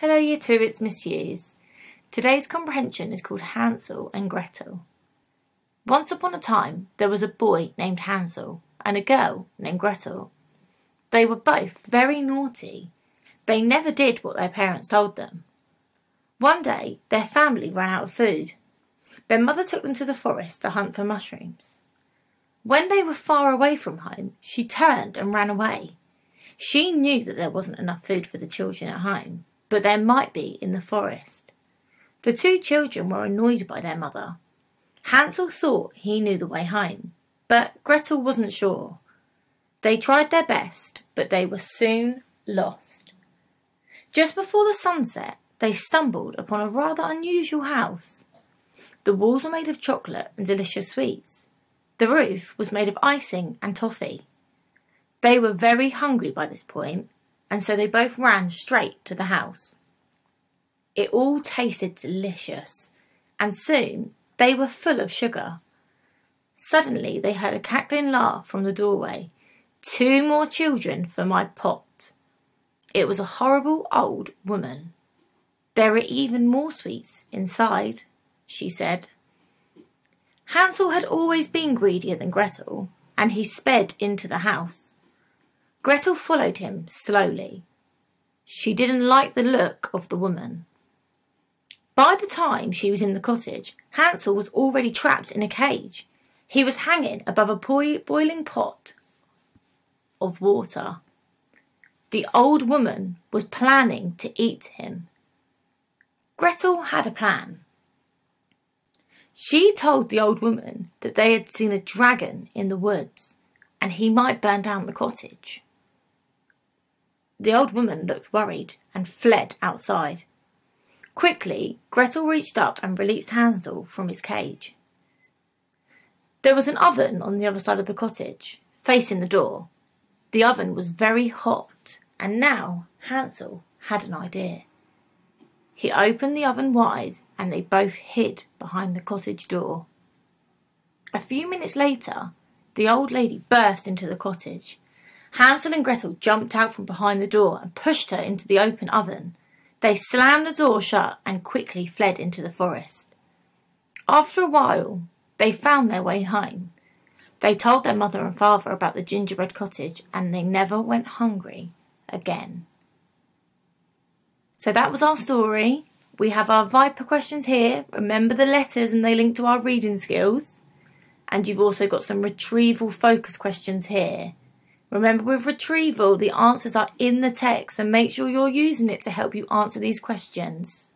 Hello Year 2, it's Miss Hughes. Today's comprehension is called Hansel and Gretel. Once upon a time there was a boy named Hansel and a girl named Gretel. They were both very naughty. They never did what their parents told them. One day their family ran out of food. Their mother took them to the forest to hunt for mushrooms. When they were far away from home, she turned and ran away. She knew that there wasn't enough food for the children at home, but there might be in the forest. The two children were annoyed by their mother. Hansel thought he knew the way home, but Gretel wasn't sure. They tried their best, but they were soon lost. Just before the sun set, they stumbled upon a rather unusual house. The walls were made of chocolate and delicious sweets. The roof was made of icing and toffee. They were very hungry by this point, and so they both ran straight to the house. It all tasted delicious, and soon they were full of sugar. Suddenly they heard a cackling laugh from the doorway. "2 more children for my pot." It was a horrible old woman. "There are even more sweets inside," she said. Hansel had always been greedier than Gretel, and he sped into the house. Gretel followed him slowly. She didn't like the look of the woman. By the time she was in the cottage, Hansel was already trapped in a cage. He was hanging above a boiling pot of water. The old woman was planning to eat him. Gretel had a plan. She told the old woman that they had seen a dragon in the woods and he might burn down the cottage. The old woman looked worried and fled outside. Quickly, Gretel reached up and released Hansel from his cage. There was an oven on the other side of the cottage, facing the door. The oven was very hot, and now Hansel had an idea. He opened the oven wide, and they both hid behind the cottage door. A few minutes later, the old lady burst into the cottage. Hansel and Gretel jumped out from behind the door and pushed her into the open oven. They slammed the door shut and quickly fled into the forest. After a while, they found their way home. They told their mother and father about the gingerbread cottage and they never went hungry again. So that was our story. We have our Viper questions here. Remember the letters and they link to our reading skills. And you've also got some retrieval focus questions here. Remember, with retrieval, the answers are in the text, and make sure you're using it to help you answer these questions.